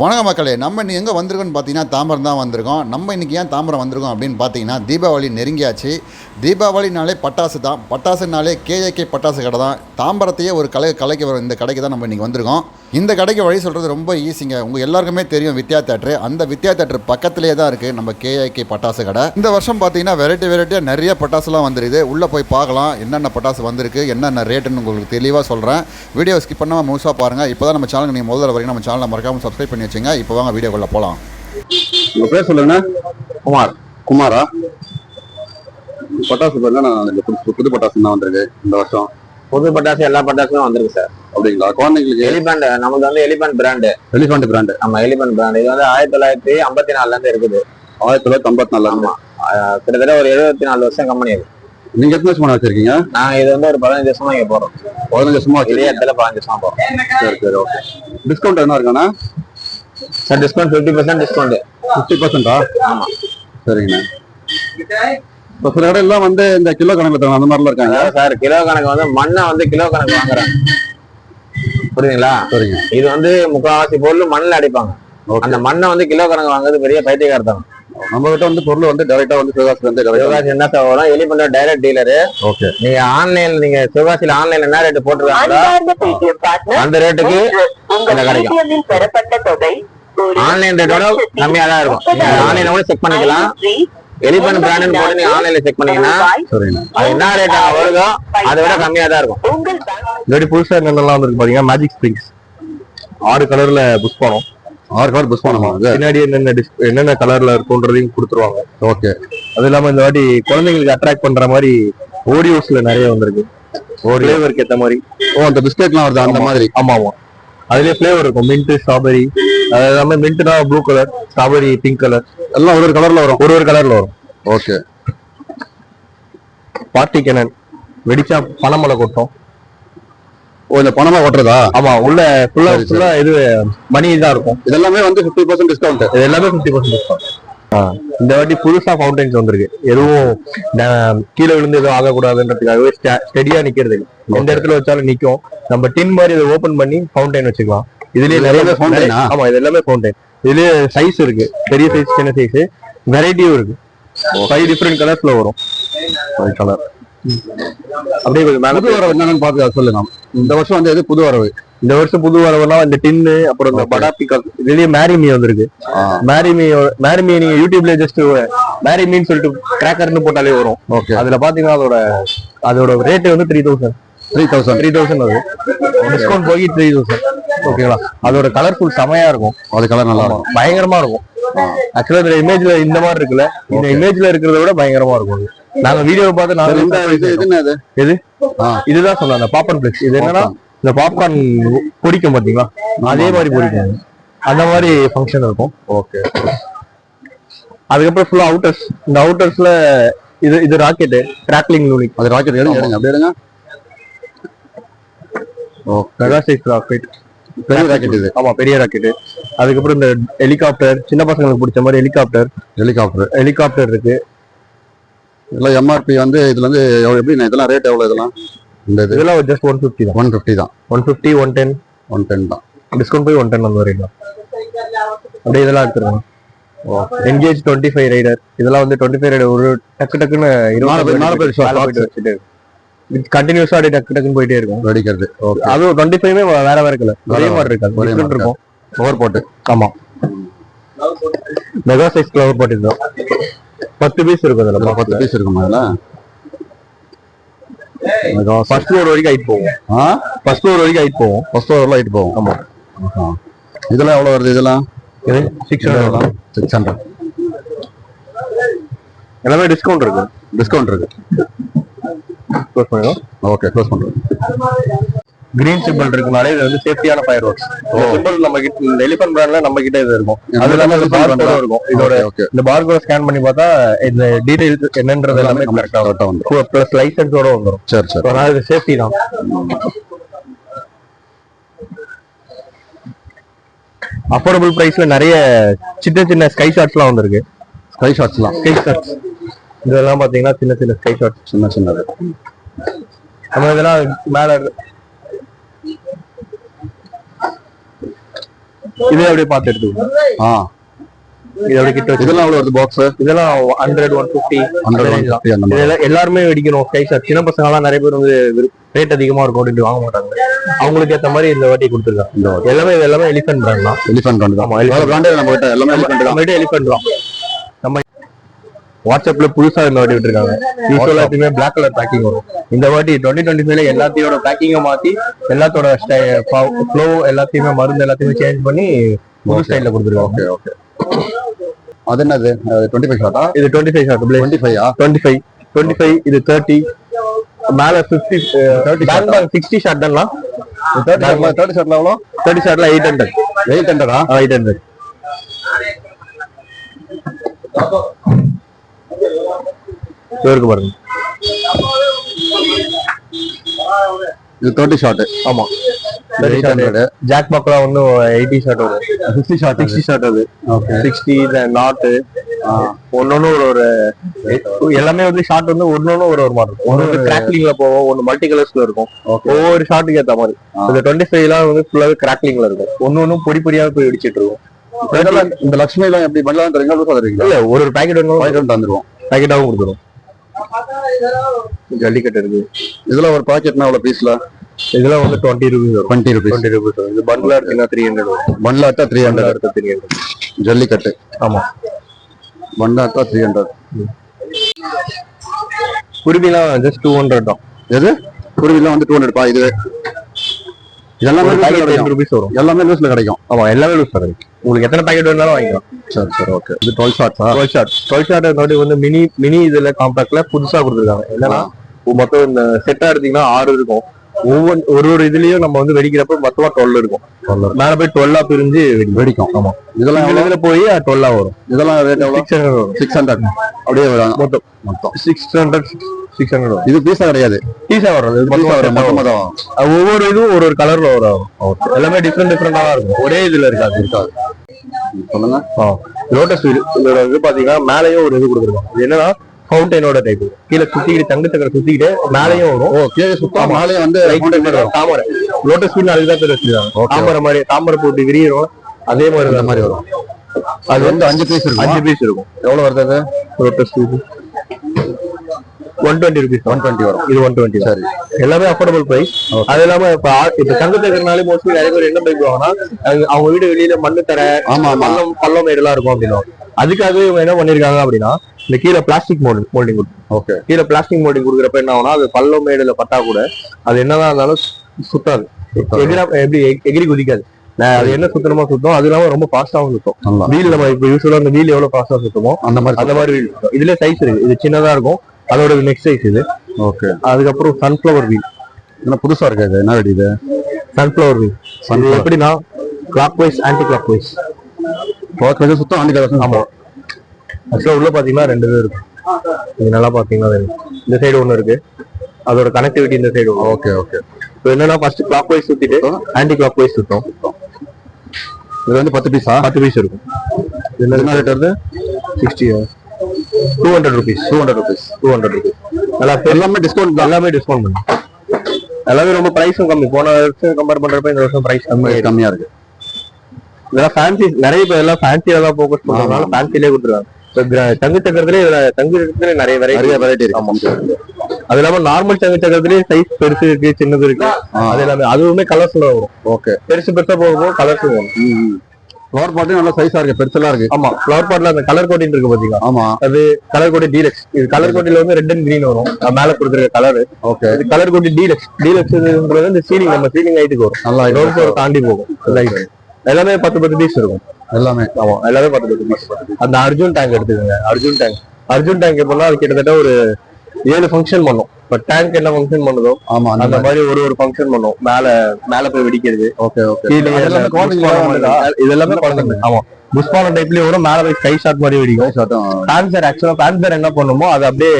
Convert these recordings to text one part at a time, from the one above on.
வணக்கம் மக்களே, நம்ம இன்னைக்கு எங்கே வந்திருக்கோம்னு பார்த்தீங்கன்னா தாம்பரம் தான் வந்திருக்கோம். நம்ம இன்றைக்கி ஏன் தாம்பரம் வந்திருக்கோம் அப்படின்னு பார்த்தீங்கன்னா, தீபாவளி நெருங்கியாச்சு. தீபாவளினாலே பட்டாசு தான். பட்டாசுனாலே கேஏகே பட்டாசு கடை தான். தாம்பரத்தையே ஒரு கலைக்கு வரும் இந்த கடைக்கு தான் நம்ம இன்றைக்கி வந்திருக்கோம். இந்த கடைக்கு வழி சொல்கிறது ரொம்ப ஈஸிங்க. உங்கள் எல்லாருக்குமே தெரியும் வித்யா தேட்டரு. அந்த வித்யா தேட்டர் பக்கத்துலேயே தான் இருக்குது நம்ம கேஏகே பட்டாசு கடை. இந்த வருஷம் பார்த்தீங்கன்னா வெரைட்டியாக நிறைய பட்டாசுலாம் வந்துருது. உள்ளே போய் பார்க்கலாம் என்னென்ன பட்டாசு வந்திருக்கு, என்னென்ன ரேட்டுன்னு உங்களுக்கு தெளிவாக சொல்கிறேன். வீடியோ ஸ்கிப் பண்ணாமல் முழுசாக பாருங்கள். இப்போ தான் நம்ம சேனலுக்கு நீங்கள் முதல்ல வரீங்க, நம்ம சேனலை மறக்காமல் சப்ஸ்கிரைப் பண்ணி வச்சுங்க. இப்போ வாங்க வீடியோக்குள்ளே போகலாம். உங்கள் பேர் சொல்லுங்கண்ணா. குமாரா? பட்டாசு புது பட்டாசு தான் வந்திருக்கு இந்த வருஷம். புது பட்டாசு எல்லா பட்டாசும் வந்திருக்கு சார். அப்படிங்களா? குழந்தைங்களுக்கு எலிபண்ட், நமக்கு வந்து எலிபண்ட் பிராண்டு. ஆமா, எலிபண்ட் பிராண்ட். இது வந்து 1954 இருந்து இருக்குது. 1954. ஆமா, கிட்டத்தட்ட ஒரு 74 வருஷம் கம்பெனி இது. நீங்க எத்தனை வருஷமா வச்சிருக்கீங்க? நான் இது வந்து ஒரு 15 வருஷமா இங்க போறோம். 15 வருஷமா இதே இடத்துல 15 வருஷமா போறோம். சரி, ஓகே. டிஸ்கவுண்ட் என்ன இருக்காண்ணா சார்? Discount 50% discount. 50%? ஆமா, சரிங்கண்ணா. இப்போ சில கடை எல்லாம் வந்து இந்த கிலோ கணக்கு தராங்க, அந்த மாதிரிலாம் இருக்காங்க சார். கிலோ கணக்கு வந்து மண்ணை வந்து கிலோ கணக்கு வாங்குறாங்க, புரியுதுங்களா? சரிங்க. இது வந்து முக்கால்வாசி பொருள் மண்ணில் அடிப்பாங்க. அந்த மண்ணை வந்து கிலோ கணக்கு வாங்குறது பெரிய பைத்தியக்காரத்தனம். நம்ம கிட்ட வந்து பொருள் வந்து டைரக்டா வந்து சிவகாசில இருந்து சிவகாசி என்ன சார் வரும்? Elephant direct dealer. ஓகே. நீங்க ஆன்லைன்ல, நீங்க சிவகாசியில ஆன்லைன்ல என்ன ரேட் போட்டுருக்காங்களோ அந்த ரேட்டுக்கு கிடைக்கும். ஆன்லைன் ரேட்டோட கம்மியா தான் இருக்கும். நீங்க ஆன்லைன்ல கூட செக் பண்ணிக்கலாம். எலிபண்ட் பிராண்ட் போட்டு நீங்க ஆன்லைன்ல செக் பண்ணீங்கன்னா அது என்ன ரேட் வருதோ அதை விட கம்மியா தான் இருக்கும். இந்த புதுசா என்னென்னலாம் வந்துருக்கு பாத்தீங்கன்னா, மேஜிக் ஸ்ப்ரிங்ஸ் 6 கலர்ல புஷ் பண்ணோம். 6 கலர் புஷ் பண்ணுமா? பின்னாடி என்னென்ன கலர்ல இருக்கும்ன்றதையும் கொடுத்துருவாங்க. ஓகே. அது இல்லாம இந்த வாட்டி குழந்தைங்களுக்கு அட்ராக்ட் பண்ற மாதிரி ஓரியோஸ்ல நிறைய வந்திருக்கு. ஃபிளேவருக்கு ஏத்த மாதிரி. அந்த பிஸ்கெட்லாம் வருது அந்த மாதிரி? ஆமா. அதுலயே ஃபிளேவர் இருக்கும். Mint, strawberry. அது எல்லாமே மின்ட்னா blue colour, strawberry pink colour, எல்லாம் ஒரு கலர்ல வரும். ஒரு கலர்ல வரும். ஓகே. பார்ட்டி கேனன் வெடிச்சா பனமலை கொட்டும். இந்த பணமா ஓட்டுறதா? ஆமா, உள்ள ஃபுல்லா இது மணி தான் இருக்கும். இதெல்லாமே வந்து 50% டிஸ்கவுண்ட். இது எல்லாமே 50% டிஸ்கவுண்ட். இந்த வாட்டி புதுசா ஃபவுண்டைன்ஸ் வந்திருக்கு. எதுவும் கீழே விழுந்து எதுவும் ஆகக்கூடாதுன்றதுக்காகவே ஸ்டெடியா நிக்கிறது. எந்த இடத்துல வச்சாலும் நிக்கும். நம்ம டின் மாதிரி இதை ஓபன் பண்ணி ஃபவுண்டைன் வச்சுக்கலாம். இதுலயே நிறைய ஃபவுண்டைன். ஆமா, இது எல்லாமே ஃபவுண்டைன். இதுலயே சைஸ் இருக்கு, பெரிய சைஸ், சின்ன சைஸ், வெரைட்டியும் இருக்கு. 5 டிஃபரெண்ட் கலர்ஸ்ல வரும். 5 கலர். அப்படியே புது வரவு என்னன்னு பார்த்து சொல்லுங்க. இந்த வருஷம் வந்து எது புது வரவு? இந்த வருஷம் புது வரவுனா இந்த டின்னு, அப்புறம் இந்த படாபிகா. இதுலயே மேரிமி வந்திருக்கு. மேரிமி நீங்க யூடியூப்ல ஜஸ்ட் மேரிமின்னு சொல்லிட்டு கிராக்கர்னு போட்டாலே வரும். ஓகே. அதுல பாத்தீங்கன்னா அதோட ரேட் வந்து 3000 அது. டிஸ்கவுண்ட் போய் 3000. ஓகேங்களா? அதோட கலர்ஃபுல் செமையா இருக்கும். அது கலர் நல்லா இருக்கும், பயங்கரமா இருக்கும். ஆக்சுவலா இந்த இமேஜ்ல இந்த மாதிரி இருக்குல்ல, இந்த இமேஜ்ல இருக்கிறத விட பயங்கரமா இருக்கும். நாங்க வீடியோ பார்த்து இதுதான் சொன்னேன், அந்த பாப்கார்ன் பிளெக்ஸ். இது என்னன்னா, இந்த பாப்கார்ன் பொடிக்கும் பாத்தீங்களா, அதே மாதிரி பொடிக்கும். அந்த மாதிரி ஃபங்க்ஷன் இருக்கும். ஓகே. அதுக்கப்புறம் ஃபுல்லா அவுட்டர்ஸ். இந்த அவுட்டர்ஸ்ல இது ராக்கெட் கிராக்லிங் யூனிட். அது ராக்கெட் எடுங்க அப்படியே எடுங்க. மெகா சைஸ் ராக்கெட், பெரிய ராக்கெட் இது. ஆமா, பெரிய ராக்கெட். அதுக்கப்புறம் இந்த ஹெலிகாப்டர், சின்ன பசங்களுக்கு பிடிச்ச மாதிரி ஹெலிகாப்டர் இருக்கு. இதெல்லாம் எம்ஆர்பி வந்து இதுல வந்து எப்படி? இதெல்லாம் ரேட் எவ்வளவு? இதெல்லாம் ஜஸ்ட் 150 தான். 150 தான். 150, 110 தான். டிஸ்கவுண்ட் போய் 110 அந்த ரேட் தான். அப்படியே இதெல்லாம் எடுத்துருவோம். Engage 25 rider. இதெல்லாம் வந்து 25 ரைடர் ஒரு டக்குன்னு 4 பேர் வச்சுட்டு கண்டினியூஸா அப்படியே டக்குன்னு போயிட்டே இருக்கும் வெடிக்கிறது. அதுவும் 25மே வேற கலர், ஒரே மாதிரி இருக்காது, இருக்கும். ஃப்ளவர் போட்டு. ஆமா, மெகா சைஸ் ஃப்ளவர் போட்டு தான் 10 பீஸ் இருக்கும். அதுல 10 பீஸ் இருக்கும். அதுல ஃபர்ஸ்ட் ஃப்ளோர் வரைக்கும் ஹைட் போகும். ஃபர்ஸ்ட் ஃப்ளோர்ல ஹைட் போகும். ஆமா. இதெல்லாம் எவ்வளவு வருது? இதெல்லாம் 600. எல்லாமே டிஸ்கவுண்ட் இருக்கு. க்ளோஸ் பண்ணிடுவோம். ஓகே, க்ளோஸ் பண்றோம். கிரீன் சிம்பிள் இருக்குனாலே இது வந்து சேஃப்டியான ஃபயர் ஒர்க்ஸ். சிம்பிள் நம்ம கிட்ட இந்த எலிபண்ட் பிராண்ட்ல நம்ம கிட்ட இது இருக்கும். அது எல்லாமே பார்கோட இருக்கும். இதோட இந்த பார்கோட ஸ்கேன் பண்ணி பார்த்தா இந்த டீடைல்ஸ் என்னன்றது எல்லாமே கரெக்ட்டா வந்துரும். பிளஸ் லைசென்ஸோட வந்துரும். சரி. அதனால இது சேஃப்டி தான். அஃபோர்டபுள் பிரைஸ்ல நிறைய சின்ன ஸ்கை ஷாட்ஸ்லாம் வந்திருக்கு. ஸ்கை ஷாட்ஸ் இதெல்லாம் பாத்தீங்கன்னா சின்ன ஸ்கை ஷாட்ஸ், சின்னது. நம்ம இதெல்லாம் மேல இதே அப்படியே பார்த்து எடுத்துக்கோங்க. ஆ இது அப்படியே கிட்ட வச்சு இதெல்லாம் எவ்வளவு வருது பாக்ஸ்? இதெல்லாம் 100 150 150 அந்த மாதிரி. இதெல்லாம் எல்லாருமே வெடிக்கணும் ஸ்கை ஷாட். சின்ன பசங்க எல்லாம் நிறைய பேர் வந்து ரேட் அதிகமா இருக்கும் அப்படின்ட்டு வாங்க மாட்டாங்க. அவங்களுக்கு ஏத்த மாதிரி இந்த வாட்டி கொடுத்துருக்காங்க. எல்லாமே எலிஃபென்ட் பிராண்ட் தான். எலிஃபென்ட் பிராண்ட் தான். ஆமா, வேற பிராண்டே நம்ம கிட்ட எல்லாமே எலிஃபென்ட் தான். நம்ம எலிஃபென்ட் தான். நம்ம வாட்ஸ்அப்ல புதுசா இந்த வாட்டி விட்டுருக்காங்க. யூஸ்வலா எப்பயுமே பிளாக் கலர் பேக்கிங் வரும். இந்த வாட்டி 2025 எல்லாத்தையோட பேக்கிங்கை மாத்தி எல்லாத்தோட ஃப்ளோ எல்லாத்தையுமே மருந்து எல்லாத்தையுமே சேஞ்ச் பண்ணி புது ஸ்டைல்ல கொடுத்துருக்காங்க. Okay okay. அது என்னது 25 ஷாட்டா? இது 25 ஷாட். 25 ஆ? 25 இது 30 மேல 50 60 ஷாட் தான்லாம். 30 ஷாட்ல எவ்வளோ? 30 ஷாட்ல 800. 800 ஆ? 800 இருக்கு பாருங்க. இது 30 ஷாட். ஆமா, 800. ஜாக் பாக்லாம் வந்து 80 ஷாட் வரும். 60 ஷாட் அது. ஓகே. 60 நாட் ஒன்னொன்னு ஒரு எல்லாமே வந்து ஷாட் வந்து ஒன்னொன்னு ஒரு மாதிரி இருக்கும். ஒன்னு வந்து கிராக்லிங்ல போகும், ஒன்னு மல்டி கலர்ஸ்ல இருக்கும். ஒவ்வொரு ஷாட்டுக்கு ஏத்த மாதிரி. இந்த 25 எல்லாம் வந்து ஃபுல்லாவே கிராக்லிங்ல இருக்கும். ஒன்னொன்னும் பொடி பொடியா போய் வெடிச்சிட்டு இருக்கும். இந்த லட்சுமி எல்லாம் எப்படி பண்ணலாம் தெரியுங்களா? இல்ல ஒரு பாக்கெட் பாக்கெட் தந்துருவோம். பாக்கெட்டாவும் கொடுத்துரும். ஜல்லிக்கட்டு இருக்கு. இதுல ஒரு பாக்கெட்னா எவ்வளவு பீஸ்ல? இதெல்லாம் வந்து 20 rupees வரும். 20 rupees. 20 rupees வரும். இது பண்டிலா எடுத்தீங்கன்னா 300 வரும். பண்ட்ல அட்டா 300. அடுத்த 300. ஜல்லிக்கட்டு. ஆமா, பண்ட்ல அட்டா 300. குருவிலாம் ஜஸ்ட் 200 தான். எது? குருவிலாம் வந்து 200 பா. இது எல்லாமே பாக்கெட் 10 rupees வரும். எல்லாமே லூஸ்ல கிடைக்கும். ஆமா, எல்லாமே லூஸ் கிடைக்கும். உங்களுக்கு எத்தனை பாக்கெட் வேணாலும் வாங்கிக்கலாம். சரி சரி ஓகே. இது 12 ஷாட்ஸா? 12 ஷாட் வந்து மினி இதுல காம்பாக்ட்ல புதுசா கொடுத்துருக்காங்க. என்னன்னா மொத்தம் இந்த செட்டா எடுத்தீங்கன்னா 6 இருக்கும். ஒரு இதுலயும் நம்ம வந்து வெடிக்கிறப்ப மொத்தமா 12 இருக்கும். மேல போய் 12 பிரிஞ்சு வெடிக்கும். ஆமா, இதெல்லாம் இதுல போய் 12 வரும். இதெல்லாம் ரேட் எவ்வளவு? 600 வரும். 600 அப்படியே வரும். மொத்தம் 600 வரும். இது பீஸா கிடையாது. பீஸா வரும். மொத்தமா ஒவ்வொரு இதுவும் ஒரு கலர்ல வரும். எல்லாமே டிஃப்ரெண்டா தான் இருக்கும். ஒரே இதுல இருக்காது. சொல்லுங்க. லோட்டஸ் வீல் இதோட இது பாத்தீங்கன்னா மேலேயும் ஒரு இது கொடுத்துருக்கோம். இது என்னன்னா ஃபவுண்டனோட டைப். கீழே சுத்திக்கிட்டு தங்க சக்கரை சுத்திக்கிட்டு மேலேயும் வரும். ஓ, கீழே சுத்தம் மேலேயும் வந்து தாமரை. லோட்டஸ் வீல் அதுதான் பேர் வச்சிருக்காங்க. தாமரை மாதிரி தாமரை போட்டு விரியிரும். அதே மாதிரி அந்த மாதிரி வரும். அது வந்து 5 பீஸ் இருக்கும். 5 பீஸ் இருக்கும். எவ்வளவு வருது அது? Lotus wheel 120 rupees. 120 வரும். இது 120. சரி, எல்லாமே அஃபோர்டபுள் பிரைஸ். அது இல்லாம இப்ப தங்க சக்கரனாலே மோஸ்ட்லி நிறைய பேர் என்ன பைக்குவாங்கன்னா அவங்க வீடு வெளியில மண்ணு தர பள்ளம் மேடெல்லாம் இருக்கும் அப்படின்னா அதுக்காகவே இவங்க என்ன பண்ணிருக்காங்க அப்படின்னா இந்த கீழே பிளாஸ்டிக் மோல்டிங் ஓகே. கீழே பிளாஸ்டிக் மோல்டிங் கொடுக்குறப்ப என்ன ஆகும்னா அது பள்ளம் மேடுல பட்டா கூட அது என்னதான் இருந்தாலும் சுத்தாது. எப்படி எகிரி குதிக்காது. அது என்ன சுத்தமா சுத்தம். அது இல்லாம ரொம்ப ஃபாஸ்டாவும் சுத்தம். வீல் நம்ம இப்ப யூஸ்வலா அந்த வீல் எவ்வளவு ஃபாஸ்டா சுத்தமோ அந்த மாதிரி வீல் சுத்தம். இதுல சைஸ் இருக்கு. இது சின்னதா இருக்கும். அதோட நெக்ஸ்ட் சைஸ் இது. ஓகே. அதுக்கப்புறம் சன்ஃபிளவர் வீல். என்ன புதுசா இருக்கு இது? என்ன வெடி இது? Sunflower wheel. எப்படின்னா clockwise anti clockwise. சுத்தம் ஆன்டி கிளாக். ஆமா. ஆக்சுவலா உள்ள பாத்தீங்கன்னா 2 இது இருக்கு. இது நல்லா பாத்தீங்கன்னா இந்த சைடு ஒண்ணு இருக்கு. அதோட கனெக்டிவிட்டி இந்த சைடு. Okay okay. இப்போ என்னன்னா ஃபர்ஸ்ட் கிளாக் வைஸ் சுத்திட்டு ஆன்டி கிளாக் வைஸ் சுத்தம். இது வந்து 10 பீஸா? 10 பீஸ் இருக்கும். என்ன ரேட் வருது? 60 200 rupees. 200 rupees. நல்லா எல்லாமே டிஸ்கவுண்ட் பண்ணு. எல்லாமே ரொம்ப பிரைஸும் கம்மி. போன வருஷம் கம்பேர் பண்றப்ப இந்த வருஷம் பிரைஸ் கம்மியா இருக்கு. இதெல்லாம் ஃபேன்சி. நிறைய பேர் எல்லாம் ஃபேன்சியா தான் ஃபோக்கஸ் பண்றதுனால ஃபேன்சிலே கொடுத்துருக்காங்க. தங்கு சக்கரத்திலே தங்கு நிறைய வெரைட்டி இருக்கு. அது இல்லாம நார்மல் தங்கு சக்கரத்திலேயே சைஸ் பெருசு இருக்கு, சின்னது இருக்கு. அது எல்லாமே அதுவுமே கலர்ஸ்ல வரும். ஓகே. பெருசா போகும்போது கலர்ஸ் வரும். ஃப்ளவர் பாட்டும் நல்ல சைஸா இருக்கு, பெருசெல்லாம் இருக்கு. ஆமா, ஃப்ளவர் பாட்ல அந்த கலர் கோட்டிங் இருக்கு பாத்தீங்களா? ஆமா, அது கலர் கோட்டி டீலக்ஸ். இது கலர் கோட்டில வந்து ரெட் அண்ட் கிரீன் வரும். மேல கொடுத்துருக்க கலர். ஓகே. இது கலர் கோட்டி டீலக்ஸ். டீலக்ஸ்ன்றது இந்த சீலிங் நம்ம சீலிங் ஹைட்டுக்கு வரும். நல்லா ரோட் தாண்டி போகும். எல்லாமே 10 பீஸ் இருக்கும். எல்லாமே. ஆமா, எல்லாமே 10 பீஸ். அந்த அர்ஜுன் டேங்க் எடுத்துக்கோங்க. அர்ஜுன் டேங்க் எப்படின்னா அது கிட்டத்தட்ட ஒரு 7 ஃபங்க்ஷன் பண்ணும். இப்ப டேங்க் என்ன ஃபங்க்ஷன் பண்ணுதோ ஆமா அந்த மாதிரி ஒரு ஃபங்க்ஷன் பண்ணும். மேல போய் வெடிக்கிறது. Okay okay. இது எல்லாமே குழந்தைங்க. ஆமா, புஷ்பான டைப்லயே வரும். மேல போய் ஸ்கை ஷாட் மாதிரி வெடிக்கும். பான்சர் ஆக்சுவலா பான்சர் என்ன பண்ணுமோ அது அப்படியே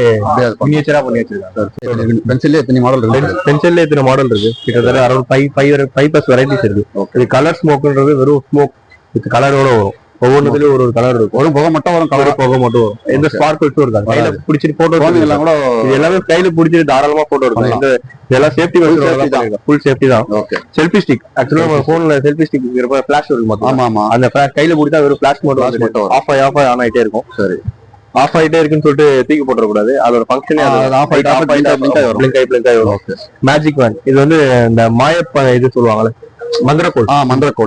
மினியேச்சரா பண்ணி வச்சிருக்காங்க. பென்சில்லே எத்தனை மாடல் இருக்கு? பென்சில்லே எத்தனை மாடல் இருக்கு? கிட்டத்தட்ட அரௌண்ட் 5+ வெரைட்டிஸ் இருக்கு. இது கலர் ஸ்மோக்ன்றது வெறும் ஸ்மோக் வித் கலரோட வரும். ஒவ்வொன்றுலயும் ஒரு கலர் இருக்கும். ஒரு புகை மட்டும் வரும், கலர் கலர் போக மட்டும் வரும். எந்த ஸ்பார்க்கிள்ஸும் இருக்காது. கையில பிடிச்சிட்டு போட்டோ குழந்தைங்கலாம் கூட இது எல்லாமே கையில பிடிச்சிட்டு தாராளமா போட்டோ எடுக்கும். இந்த இதெல்லாம் சேஃப்டி ஃபுல் சேஃப்டி தான். ஓகே. செல்ஃபி ஸ்டிக் ஆக்சுவலா நம்ம போன்ல செல்ஃபி ஸ்டிக் ஃபிளாஷ் இருக்கும் மொத்தம். ஆமா ஆமா. அந்த கையில பிடிச்சா வெறும் ஃபிளாஷ் மட்டும் மட்டும் ஆஃப் ஆன் ஆயிட்டே இருக்கும். சரி. ஆஃப் ஆயிட்டே இருக்குன்னு சொல்லிட்டு தூக்கி போட்டுறக்கூடாது. அதோட ஃபங்க்ஷனே ஆஃப் ஆயிட்டா வரும். மேஜிக் வேன் இது வந்து இந்த மாயப்ப இது சொல்லுவாங்கல்ல, மந்திரக்கோள்.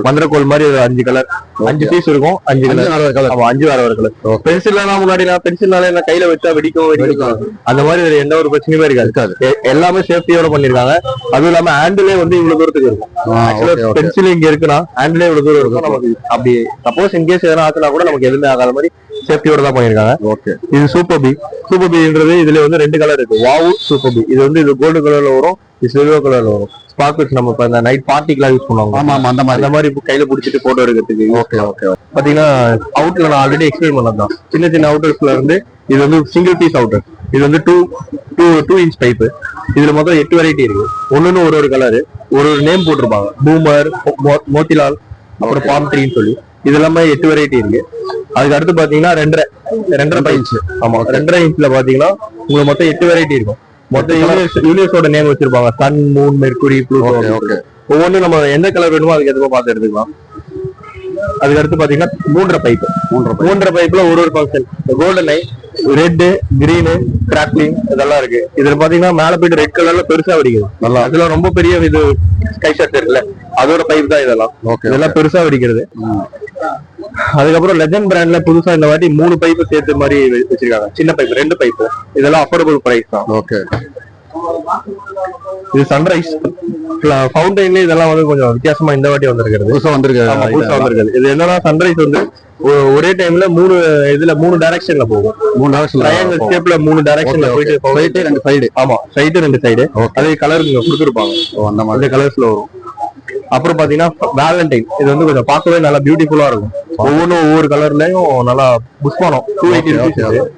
மந்திரக்கோள் மாதிரி ஒரு 5 கலர், 5 பீஸ் இருக்கும். 5 கலர். ஆமா, 5 வேற கலர். பென்சில்லாம் முன்னாடி பென்சில்னால என்ன கையில வச்சா வெடிக்கும். அந்த மாதிரி எந்த ஒரு பிரச்சனையுமே இருக்காது. எல்லாமே சேஃப்டியோட பண்ணிருக்காங்க. அதுவும் இல்லாம ஹேண்டிலே வந்து இவ்வளவு தூரத்துக்கு இருக்கும். பென்சில் இங்க இருக்குன்னா ஹேண்டிலே இவ்வளவு தூரம் இருக்கும். நமக்கு அப்படி சப்போஸ் இன்கேஸ் எதனா ஆச்சுனா கூட நமக்கு எதுவுமே ஆகாத மாதிரி சேஃப்டியோட தான் பண்ணிருக்காங்க. ஓகே. இது சூப்பர் பி. சூப்பர் பின்றது இதுல வந்து 2 கலர் இருக்கு. வாவு சூப்பர் பி. இது வந்து இது கோல்டு கலர்ல வரும், இது சில்வர் கலர்ல வரும். ஸ்பார்க்கிள்ஸ் நம்ம இப்ப இந்த நைட் பார்ட்டிக்கெல்லாம் யூஸ் பண்ணுவாங்க. ஆமா ஆமா. அந்த மாதிரி கையில பிடிச்சிட்டு போட்டோ எடுக்கிறதுக்கு. Okay okay. பாத்தீங்கன்னா அவுட்ல நான் ஆல்ரெடி எக்ஸ்பிளைன் பண்ணதான். சின்ன சின்ன அவுட்டர்ஸ்ல இருந்து இது வந்து சிங்கிள் பீஸ் அவுட்டர். இது வந்து 2 இன்ச் பைப்பு. இதுல மொத்தம் 8 வெரைட்டி இருக்கு. ஒண்ணுன்னு ஒரு கலரு, ஒரு நேம் போட்டிருப்பாங்க. பூமர், மோத்திலால், அப்புறம் பாம் ட்ரீன்னு சொல்லி இது எல்லாமே 8 வெரைட்டி இருக்கு. அதுக்கு அடுத்து பாத்தீங்கன்னா 2.5 இன்ச். ஆமா, 2.5 இன்ச்ல பாத்தீங்கன்னா உங்களுக்கு மொத்தம் 8 வெரைட்டி இருக்கும். மொத்தம் யூனிவர்ஸோட நேம் வச்சிருப்பாங்க. Sun, Moon, Mercury, Pluto. ஒவ்வொன்றும் நம்ம எந்த கலர் வேணுமோ அதுக்கு எதுவும் பார்த்து எடுத்துக்கலாம். அதுக்கு அடுத்து பாத்தீங்கன்னா 3.5 பைப்ல ஒரு ஃபங்க்ஷன். கோல்டன் ஐ, ரெட், கிரீனு, கிராக்லிங் இதெல்லாம் இருக்கு. இதுல பாத்தீங்கன்னா மேல போயிட்டு ரெட் கலர்ல பெருசா வெடிக்குது. நல்லா அதுல ரொம்ப பெரிய இது ஸ்கை ஷாட் இருக்குல்ல, அதோட பைப் தான் இதெல்லாம். இதெல்லாம் பெருசா வெடிக்கிறது. அதுக்கப்புறம் லெஜண்ட் பிராண்ட்ல புதுசா இந்த வாட்டி 3 பைப்பு சேர்த்து மாதிரி வச்சிருக்காங்க. சின்ன பைப், 2 பைப்பு. இதெல்லாம் அஃபோர்டபுள் பிரைஸ் தான். ஓகே. இது சன்ரைஸ் ஃபவுண்டைன்ல இதெல்லாம் வந்து கொஞ்சம் வித்தியாசமா இந்த வாட்டி வந்திருக்கிறது. புதுசா வந்திருக்காது. இது என்னன்னா சன்ரைஸ் வந்து ஒரே டைம்ல 3 டைரக்ஷன்ல போகும். 3 டைரக்ஷன் ட்ரையாங்கிள் ஷேப்ல 3 டைரக்ஷன்ல போயிட்டு 2 சைடு. ஆமா, சைடு 2 சைடு. அதே கலர் இங்க கொடுத்துருப்பாங்க. அந்த மாதிரி கலர்ஸ்ல வரும். அப்புறம் பாத்தீங்கன்னா வேலண்டைன். இது வந்து கொஞ்சம் பார்க்கவே நல்லா பியூட்டிஃபுல்லா இருக்கும். ஒவ்வொன்றும் ஒவ்வொரு கலர்லயும் நல்லா புஷ்பானம். 280 rupees.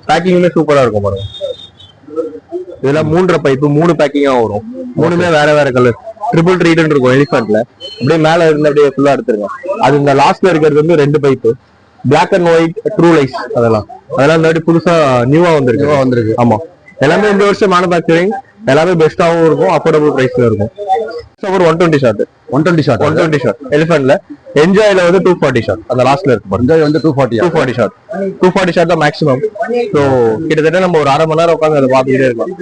பேக்கிங்குமே சூப்பரா இருக்கும் பாருங்க. இதெல்லாம் 3.5 பைப்பு 3 பேக்கிங்கா வரும். 3மே வேற கலர். ட்ரிபிள் ட்ரீட்னு இருக்கும் எலிஃபென்ட்ல. அப்படியே மேல இருந்து அப்படியே ஃபுல்லா எடுத்துருங்க. அது இந்த லாஸ்ட்ல இருக்கிறது வந்து 2 pipe. Black and white, true lies அதெல்லாம் இந்த வாட்டி புதுசா நியூவா வந்திருக்கு. ஆமா, எல்லாமே இந்த வருஷம் மேனுபேக்சரிங். எல்லாமே பெஸ்டாவும் இருக்கும், அஃபோர்டபுள் பிரைஸ்ல இருக்கும். ஒரு 120 ஷாட் எலிஃபென்ட்ல. என்ஜாய்ல வந்து 240 ஷாட் அந்த லாஸ்ட்ல இருக்கு. என்ஜாய் வந்து 240 ஷாட். 240 ஷாட் தான் மேக்ஸிமம். ஸோ கிட்டத்தட்ட நம்ம ஒரு அரை மணி நேரம் உட்காந்து அதை பார்த்துக்கிட்டே இருக்கலாம்.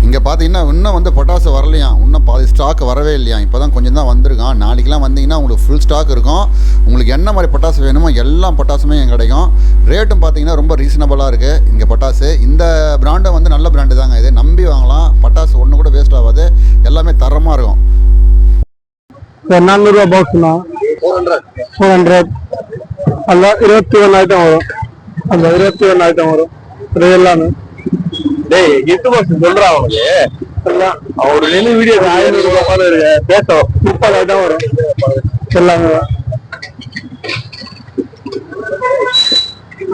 இங்கே பார்த்தீங்கன்னா இன்னும் வந்து பட்டாசு வரலையாம். இன்னும் பாதி ஸ்டாக் வரவே இல்லையா. இப்போ தான் கொஞ்சம் தான் வந்திருக்கான். நாளைக்கெலாம் வந்தீங்கன்னா உங்களுக்கு ஃபுல் ஸ்டாக் இருக்கும். உங்களுக்கு என்ன மாதிரி பட்டாசு வேணுமோ எல்லா பட்டாசுமே இங்கே கிடைக்கும். ரேட்டும் பார்த்தீங்கன்னா ரொம்ப ரீசனபிளாக இருக்குது இங்கே பட்டாசு. இந்த பிராண்டும் வந்து நல்ல பிராண்டு தாங்க. இது நம்பி வாங்கலாம். பட்டாசு ஒன்று கூட வேஸ்ட் ஆகாது. எல்லாமே தரமாக இருக்கும். 400 ரூபா பாக்ஸ்னா 400 அல்ல 21 ஐட்டம் வரும். அந்த 21 ஐட்டம் வரும். இது எல்லாமே டேய் கிஃப்ட் பாக்ஸ் சொல்றா அவனுக்கு. அவரு நின்று வீடியோ 500 ரூபாய் இருக்கு. பேசும் 30 ஐட்டம் வரும். எல்லாமே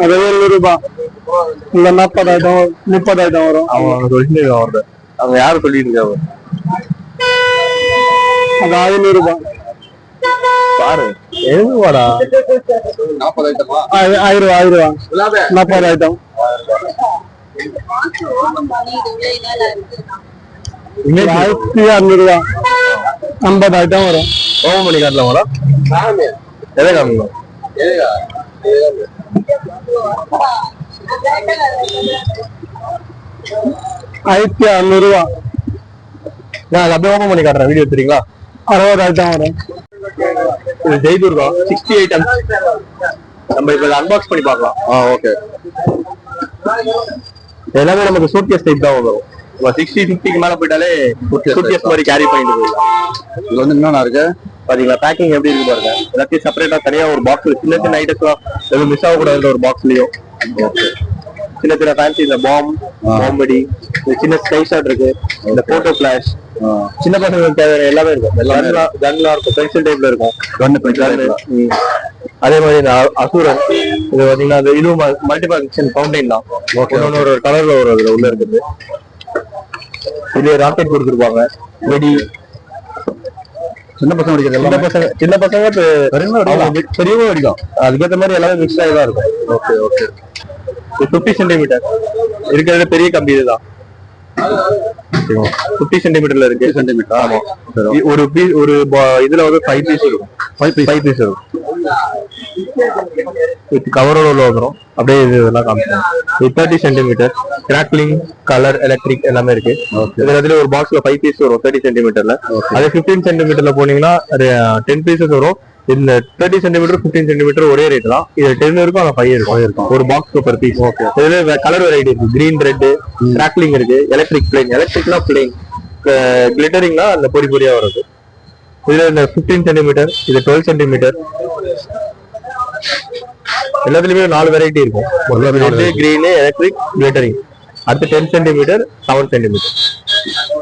அது 700 ரூபாய் இல்ல 40 ஐட்டம் 30 ஐட்டம் வரும். அவன் சொல்லிட்டு அவர்கிட்ட அவங்க யாரும் சொல்லிட்டு இருக்காங்க. அது 500 ரூபாய். பாரு எழுதுவாடா. 40 ஐட்டமா? 1000 ரூபாய் 40 ஐட்டம். 1600 ரூபாய் 50 ஐட்டம் வரும். ஓபன் பண்ணி காட்டலாமாடா? எதை காமிக்கணும்? 1600 ரூபாய். நான் அப்படியே ஓபன் பண்ணி காட்டுறேன். வீடியோ தெரியுங்களா? 60 ஐட்டம் வரும். இது ஜெய்துர்கா 60 ஐட்டம். நம்ம இப்ப அன்பாக்ஸ் பண்ணி பார்க்கலாம். ஓகே. எல்லாமே நமக்கு சூட்கேஸ் டைப் தான் வரும். 60-50க்கு மேல போயிட்டாலே சூட்கேஸ் மாதிரி கேரி பண்ணிட்டு போயிடலாம். இதுல வந்து என்னென்ன இருக்கு பாத்தீங்களா? பேக்கிங் எப்படி இருக்கு பாருங்க. எல்லாத்தையும் செப்பரேட்டா தனியா ஒரு பாக்ஸ்ல சின்ன சின்ன ஐட்டம்ஸ்லாம் எதுவும் மிஸ் ஆகக்கூடாது ஒரு பாக்ஸ்லயும். சின்ன சின்ன ஃபேன்சி இந்த பாம்படி, சின்ன ஸ்கை ஷாட் இருக்கு, இந்த போட்டோ பிளாஷ், சின்ன பசங்களுக்கு தேவையான எல்லாமே இருக்கும். கன்லாம் இருக்கும், பென்சில் டைப்ல இருக்கும். அதே மாதிரி இந்த அசூரன் இது பாத்தீங்கன்னா இதுவும் மல்டிபிளெக்ஷன் ஃபவுண்டைன் தான். ஒரு கலர்ல வரும். அதுல உள்ள இருக்குது. இதுல ராக்கெட் கொடுத்துருப்பாங்க, வெடி, சின்ன பசங்க அடிக்கிறது சின்ன பசங்க பெரியவங்க அடிக்கும். அதுக்கேற்ற மாதிரி எல்லாமே மிக்ஸ் ஆகி தான் இருக்கும். ஓகே ஓகே 50 சென்டிமீட்டர் இருக்கிறதுல பெரிய கம்பி இதுதான். 50 சென்டிமீட்டர்ல இருக்கு. சென்டிமீட்டர். ஆமா. ஒரு இதுல வந்து 5 பீஸ் இருக்கும். 5 பீஸ் இருக்கும். வித் கவரோட உள்ள வந்துடும். அப்படியே இதெல்லாம் காமிச்சோம். 30 சென்டிமீட்டர் கிராக்லிங் கலர் எலக்ட்ரிக் எல்லாமே இருக்கு. இதுல ஒரு பாக்ஸ்ல 5 பீஸ் வரும் 30 சென்டிமீட்டர்ல. அதே 15 சென்டிமீட்டர்ல போனீங்கன்னா 10 பீசஸ் வரும். இந்த 30 சென்டிமீட்டர் 15 சென்டிமீட்டர் ஒரே ரேட் தான். இது 10 இருக்கும், அங்க 5 இருக்கும். ஒரு பாக்ஸ் பர் பீஸ். இதுல கலர் வெரைட்டி இருக்கு. கிரீன், ரெட், கிராக்லிங் இருக்கு, எலக்ட்ரிக் பிளேன். எலக்ட்ரிக்னா பிளேன், கிளிட்டரிங்னா அந்த பொடி பொடியா வருது. இதுல இந்த 15 சென்டிமீட்டர், இது 12 சென்டிமீட்டர். எல்லாத்துலயுமே 4 வெரைட்டி இருக்கும். Green, electric, glittering. அடுத்து 10 சென்டிமீட்டர், 7 சென்டிமீட்டர்.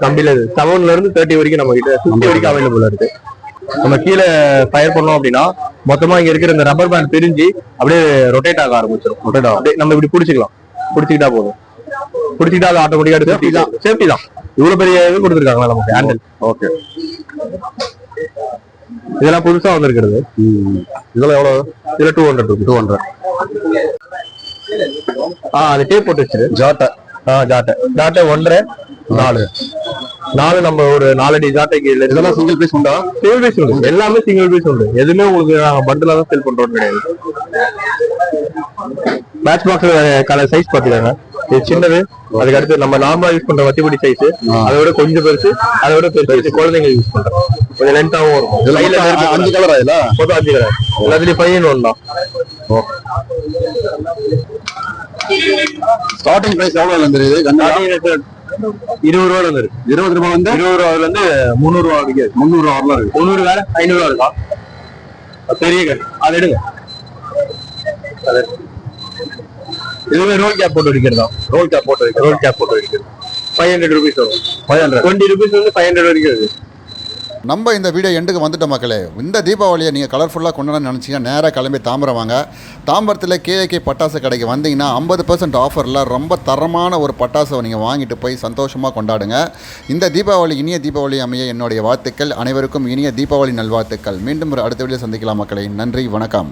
கம்பியில 7ல இருந்து 30 வரைக்கும் நம்ம கிட்ட 50 வரைக்கும் அவைலபிள் இருக்கு. நம்ம கீழே ஃபயர் பண்ணோம் அப்படின்னா மொத்தமா இங்க இருக்கிற இந்த ரப்பர் பேண்ட் பிரிஞ்சு அப்படியே ரொட்டேட் ஆக ஆரம்பிச்சிடும். ரொட்டேட் ஆகும். நம்ம இப்படி பிடிச்சிக்கலாம். பிடிச்சிக்கிட்டா போதும். பிடிச்சிக்கிட்டா அது ஆட்டோமேட்டிக்கா சேஃப்டி தான். இவ்வளவு பெரிய இது கொடுத்துருக்காங்களா நமக்கு ஹேண்டில். ஓகே. இதெல்லாம் புதுசா வந்திருக்கிறது. இதெல்லாம் எவ்வளவு? இதுல 200. அது டேப் போட்டு வச்சிரு. ஜாட்டை 1.5 4 நம்ம ஒரு 4 அடி ஜாட்டைக்கு. இதெல்லாம் சிங்கிள் பீஸ் உண்டா? சிங்கிள் பீஸ் உண்டு. எல்லாமே சிங்கிள் பீஸ் உண்டு. எதுவுமே உங்களுக்கு நாங்க பண்டிலா தான் செல் பண்றோம் கிடையாது. மேட்ச் பாக்ஸ் கலர் சைஸ் பாத்துக்காங்க. இது சின்னது. அதுக்கு அடுத்து நம்ம நார்மலா யூஸ் பண்ற வத்திபடி சைஸ், அதை விட கொஞ்சம் பெருசு, அதை விட பெருசு குழந்தைங்க யூஸ் பண்றோம். கொஞ்சம் லென்த்தாவும் இருக்கும். 5 கலர் ஆயில மொத்தம் 5 கலர். எல்லாத்துலயும் 5 1 தான். ஸ்டார்டிங் பிரைஸ் எவ்வளவு இருந்தது? 20 ரூபாய் இருந்து 20 ரூபாய் வந்து 20 ரூபாயில இருந்து 300 ரூபா வரைக்கும். 300 ரூபா வரலாம் இருக்கு. 300 வேற 500 ரூபா இருக்கா? பெரிய கன் அதை எடுங்க. இதுவே ரோல் கேப் போட்டு வைக்கிறதா? ரோல் கேப் போட்டு வைக்கிறது 500 ருபீஸ் வரும். 20 ருபீஸ் வந்து 500 வரைக்கும் இருக்கு. நம்ம இந்த வீடியோ எண்டுக்கு வந்துட்டோம் மக்களே. இந்த தீபாவளியை நீங்கள் கலர்ஃபுல்லாக கொண்டாடணும்னு நினச்சிங்கன்னா நேராக கிளம்பி தாம்பரம் வாங்க. தாம்பரத்தில் கேஏகே பட்டாசு கடைக்கு வந்தீங்கன்னா 50% ஆஃபரில் ரொம்ப தரமான ஒரு பட்டாசை நீங்கள் வாங்கிட்டு போய் சந்தோஷமாக கொண்டாடுங்க. இந்த தீபாவளி இனிய தீபாவளி அமைய என்னுடைய வாழ்த்துக்கள். அனைவருக்கும் இனிய தீபாவளி நல்வாழ்த்துக்கள். மீண்டும் ஒரு அடுத்த வீடியோ சந்திக்கலாம் மக்களே. நன்றி, வணக்கம்.